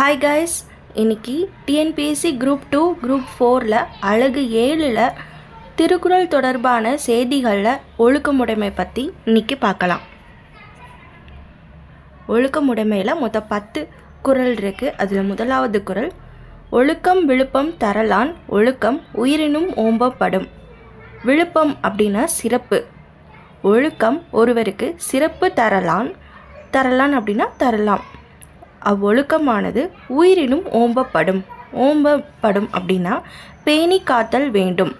Hi guys, இன்னைக்கு TNPSC group 2 group 4ல் அழகு 7ல் திருக்குறள் தொடர்பான செய்திகளில் ஒழுக்கமுடைமை பற்றி இன்னைக்கு பார்க்கலாம். ஒழுக்கமுடைமையில் மொத்தம் 10 குறள் இருக்குது. அதில் முதலாவது குறள், ஒழுக்கம் விழுப்பம் தரலான் ஒழுக்கம் உயிரினும் ஓம்பப்படும். விழுப்பம் அப்படின்னா சிறப்பு. ஒழுக்கம் ஒருவருக்கு சிறப்பு தரலான் அப்படின்னா தரலாம். அவ்வொழுக்கமானது உயிரினும் ஓம்பப்படும் அப்படின்னா பேணி காத்தல் வேண்டும்.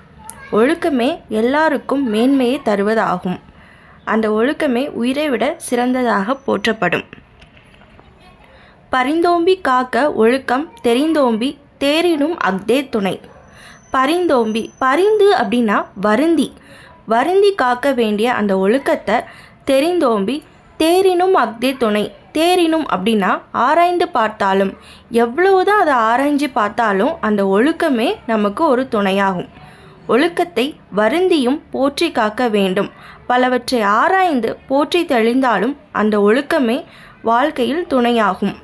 ஒழுக்கமே எல்லாருக்கும் மேன்மையை தருவதாகும். அந்த ஒழுக்கமே உயிரை விட சிறந்ததாக போற்றப்படும். பரிந்தோம்பி காக்க ஒழுக்கம் தெரிந்தோம்பி தேரினும் அஃதே துணை. பரிந்து அப்படின்னா வருந்தி காக்க வேண்டிய அந்த ஒழுக்கத்தை தெரிந்தோம்பி தேரினும் அஃதே துணை. தேரினும் அப்படின்னா ஆராய்ந்து பார்த்தாலும், எவ்வளவுதான் அதை ஆராய்ஞ்சு பார்த்தாலும் அந்த ஒழுக்கமே நமக்கு ஒரு துணையாகும். ஒழுக்கத்தை வருந்தியும் போற்றி காக்க வேண்டும். பலவற்றை ஆராய்ந்து போற்றி தெளிந்தாலும் அந்த ஒழுக்கமே வாழ்க்கையில் துணையாகும்.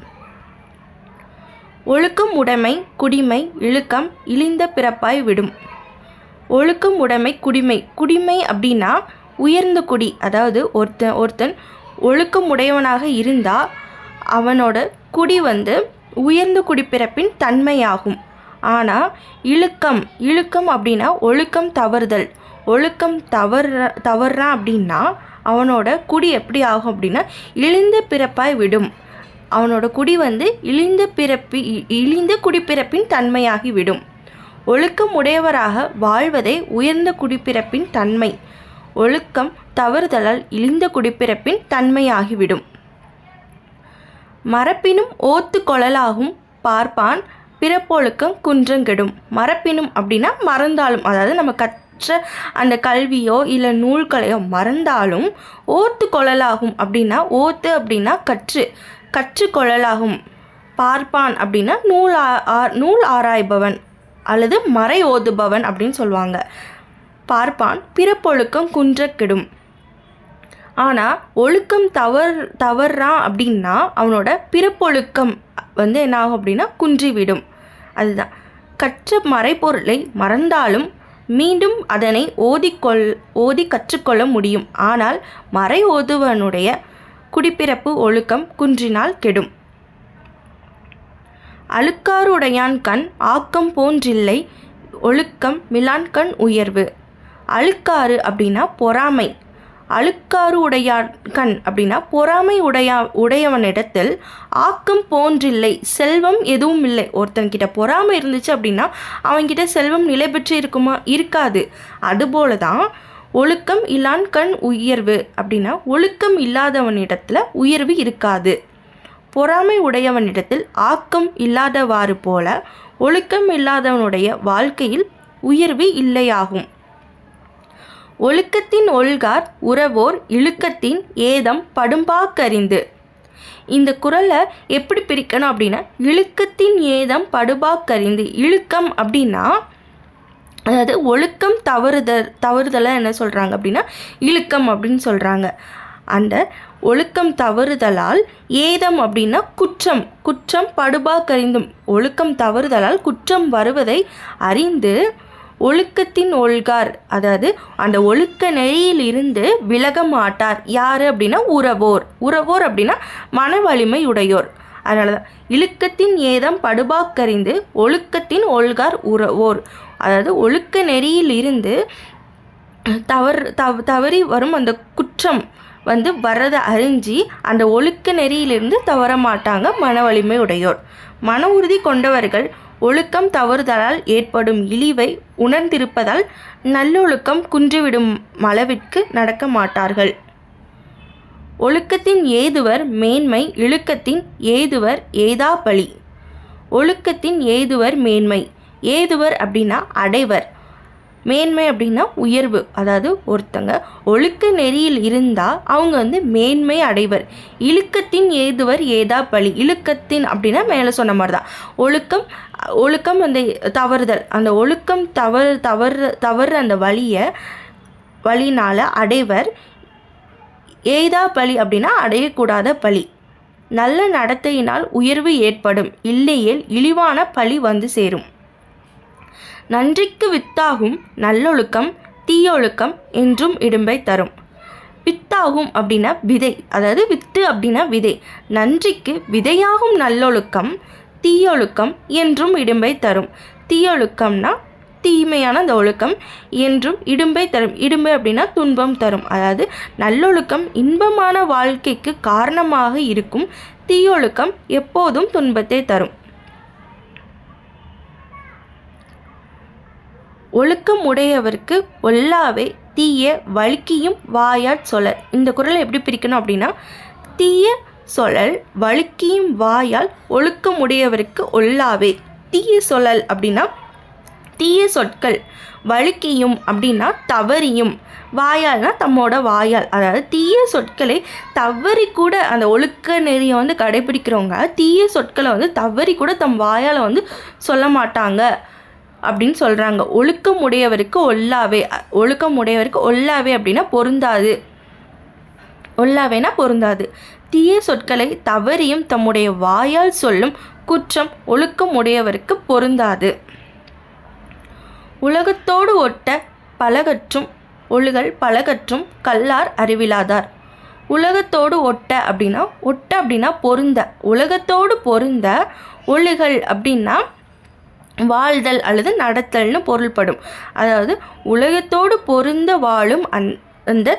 ஒழுக்கம் உடைமை குடிமை இழுக்கம் இழிந்த பிறப்பாய் விடும். ஒழுக்கம் உடைமை குடிமை அப்படின்னா உயர்ந்த குடி. அதாவது ஒருத்தன் ஒழுக்கம் உடையவனாக இருந்தால் அவனோட குடி உயர்ந்த குடிப்பிறப்பின் தன்மையாகும். ஆனால் இழுக்கம் அப்படின்னா ஒழுக்கம் தவறுதல். ஒழுக்கம் தவறுறான் அப்படின்னா அவனோட குடி எப்படி ஆகும் அப்படின்னா இழிந்த பிறப்பாய் விடும். அவனோட குடி இழிந்த குடிப்பிறப்பின் தன்மையாகி விடும். ஒழுக்கம் உடையவராக வாழ்வதே உயர்ந்த குடிப்பிறப்பின் தன்மை. ஒழுக்கம் தவறுதலால் இழிந்த குடிப்பிறப்பின் தன்மையாகிவிடும். மரப்பினும் ஓத்து கொள்ளலாகும் பார்ப்பான் பிறப்பொழுக்கம் குன்றங்கெடும். மரப்பினும் அப்படின்னா மறந்தாலும், அதாவது நம்ம கற்ற அந்த கல்வியோ இல்லை நூல்களையோ மறந்தாலும் ஓத்து கொள்ளலாகும் அப்படின்னா அப்படின்னா கற்று கொள்ளலாகும். பார்ப்பான் அப்படின்னா நூல் ஆராய்பவன் அல்லது மறை ஓதுபவன் அப்படின்னு சொல்லுவாங்க. பார்ப்பான் பிறப்பொழுக்கம் குன்றக்கெடும். ஆனால் ஒழுக்கம் தவறான் அப்படின்னா அவனோட பிறப்பொழுக்கம் என்ன ஆகும் அப்படின்னா குன்றிவிடும். அதுதான், கற்ற மறைப்பொருளை மறந்தாலும் மீண்டும் அதனை ஓதி கற்றுக்கொள்ள முடியும். ஆனால் மறை ஓதுவனுடைய குடிப்பிறப்பு ஒழுக்கம் குன்றினால் கெடும். அழுக்காறுடையான் கண் ஆக்கம் போன்றில்லை ஒழுக்கம் மிலான்கண் உயர்வு. அழுக்காறு அப்படின்னா பொறாமை. அழுக்காறு உடையான் கண் அப்படின்னா பொறாமை உடையவனிடத்தில் ஆக்கம் போன்றில்லை, செல்வம் எதுவும் இல்லை. ஒருத்தன்கிட்ட பொறாமை இருந்துச்சு அப்படின்னா அவன்கிட்ட செல்வம் நிலை பெற்று இருக்காது. அதுபோல தான் ஒழுக்கம் இல்லான் கண் உயர்வு அப்படின்னா ஒழுக்கம் இல்லாதவனிடத்தில் உயர்வு இருக்காது. பொறாமை உடையவனிடத்தில் ஆக்கம் இல்லாதவாறு போல ஒழுக்கம் இல்லாதவனுடைய வாழ்க்கையில் உயர்வு இல்லையாகும். ஒழுக்கத்தின் ஒல்கார் உறவோர் இழுக்கத்தின் ஏதம் படும்பாக்கறிந்து. இந்த குறளை எப்படி பிரிக்கணும் அப்படின்னா இழுக்கத்தின் ஏதம் படுபாக்கறிந்து. இழுக்கம் அப்படின்னா அதாவது ஒழுக்கம் தவறுதலை என்ன சொல்கிறாங்க அப்படின்னா இழுக்கம் அப்படின்னு சொல்கிறாங்க. அந்த ஒழுக்கம் தவறுதலால் ஏதம் அப்படின்னா குற்றம் படுபாக்கறிந்தும். ஒழுக்கம் தவறுதலால் குற்றம் வருவதை அறிந்து ஒழுக்கத்தின் ஒல்கார், அதாவது அந்த ஒழுக்க நெறியில் இருந்து விலக மாட்டார். யார் அப்படின்னா உறவோர் அப்படின்னா மன வலிமை உடையோர். அதனால தான் இழுக்கத்தின் ஏதம் படுபாக்கறிந்து ஒழுக்கத்தின் ஒல்கார் உறவோர். அதாவது ஒழுக்க நெறியில் இருந்து தவறி வரும் அந்த குற்றம் வர்றதை அறிஞ்சி அந்த ஒழுக்க நெறியிலிருந்து தவற மாட்டாங்க மன வலிமை உடையோர். மன உறுதி கொண்டவர்கள் ஒழுக்கம் தவறுதலால் ஏற்படும் இழிவை உணர்ந்திருப்பதால் நல்லொழுக்கம் குன்றிவிடும் அளவிற்கு நடக்க மாட்டார்கள். ஒழுக்கத்தின் ஏதுவர் மேன்மை இழுக்கத்தின் ஏதுவர் ஏதா பழி. ஒழுக்கத்தின் ஏதுவர் மேன்மை. ஏதுவர் அப்படின்னா அடைவர். மேன்மை அப்படின்னா உயர்வு. அதாவது ஒருத்தங்க ஒழுக்க நெறியில் இருந்தால் அவங்க மேன்மை அடைவர். இழுக்கத்தின் ஏதுவர் ஏதா பழி. இழுக்கத்தின் அப்படின்னா மேலே சொன்ன மாதிரி தான் ஒழுக்கம் தவறுதல். அந்த ஒழுக்கம் தவறு அந்த வழினால் அடைவர். ஏதா பழி அப்படின்னா அடையக்கூடாத பழி. நல்ல நடத்தையினால் உயர்வு ஏற்படும், இல்லையேல் இழிவான பழி வந்து சேரும். நன்றிக்கு வித்தாகும் நல்லொழுக்கம் தீயொழுக்கம் என்றும் இடும்பை தரும். வித்தாகும் அப்படின்னா விதை, அதாவது வித்து அப்படின்னா விதை. நன்றிக்கு விதையாகும் நல்லொழுக்கம் தீயொழுக்கம் என்றும் இடும்பை தரும். தீயொழுக்கம்னா தீமையான அந்த ஒழுக்கம் என்றும் இடும்பை தரும். இடும்பை அப்படின்னா துன்பம் தரும். அதாவது நல்லொழுக்கம் இன்பமான வாழ்க்கைக்கு காரணமாக இருக்கும், தீயொழுக்கம் எப்போதும் துன்பத்தை தரும். ஒழுக்கம் உடையவருக்கு ஒல்லாவே தீய வழுக்கியும் வாயால் சொலல். இந்த குறளை எப்படி பிரிக்கணும் அப்படின்னா, தீய சொலல் வழுக்கியும் வாயால் ஒழுக்கம் உடையவருக்கு ஒல்லாவே. தீய சொலல் அப்படின்னா தீய சொற்கள், வழுக்கியும் அப்படின்னா தவறியும், வாயால்னா தம்மோட வாயால். அதாவது தீய சொற்களை தவறி கூட அந்த ஒழுக்க நெறியை வந்து கடைபிடிக்கிறவங்க தீய சொற்களை வந்து தவறி கூட தம் வாயால் வந்து சொல்ல மாட்டாங்க அப்படின்னு சொல்கிறாங்க. ஒழுக்கம் உடையவருக்கு ஒல்லாவே. ஒழுக்கம் உடையவருக்கு ஒல்லாவே அப்படின்னா பொருந்தாது. ஒல்லாவேனா பொருந்தாது. தீய சொற்களை தவறியும் தம்முடைய வாயால் சொல்லும் குற்றம் ஒழுக்கம் உடையவருக்கு பொருந்தாது. உலகத்தோடு ஒட்ட பலகற்றும் ஒழுகல் பலகற்றும் கல்லார் அறிவிலாதார். உலகத்தோடு ஒட்ட அப்படின்னா பொருந்த. உலகத்தோடு பொருந்த. ஒழுகல் அப்படின்னா வாழ்தல் அல்லது நடத்தல்னு பொருள்படும். அதாவது உலகத்தோடு பொருந்த வாழும் அந்த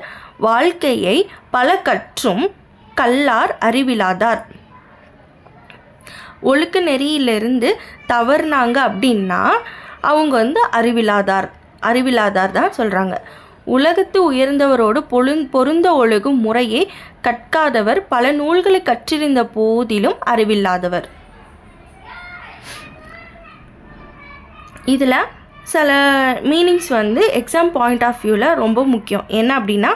வாழ்க்கையை பல கற்றும் கல்லார் அறிவிலாதார். ஒழுக்க நெறியிலிருந்து தவறுனாங்க அப்படின்னா அவங்க வந்து அறிவிலாதார் தான் சொல்கிறாங்க. உலகத்து உயர்ந்தவரோடு பொருந்த ஒழுகும் முறையை கற்காதவர், பல நூல்களை கற்றிருந்த போதிலும் அறிவில்லாதவர். இதில் சில மீனிங்ஸ் வந்து எக்ஸாம் பாயிண்ட் ஆஃப் வியூவில் ரொம்ப முக்கியம். என்ன அப்படின்னா,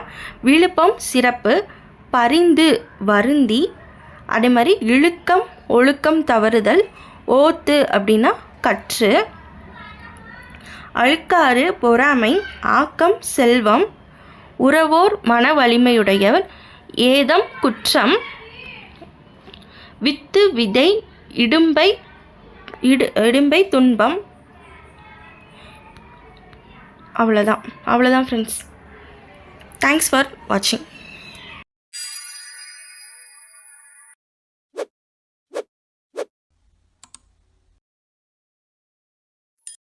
விழுப்பம் சிறப்பு, பரிந்து வருந்தி, அதே மாதிரி இழுக்கம் ஒழுக்கம் தவறுதல், ஓத்து அப்படின்னா கற்று, அழுக்காறு பொறாமை, ஆக்கம் செல்வம், உறவோர் மன வலிமையுடையவர், ஏதம் குற்றம், வித்து விதை, இடும்பை துன்பம். அவ்வளோதான் ஃப்ரெண்ட்ஸ். தேங்க்ஸ் ஃபார் வாட்சிங்.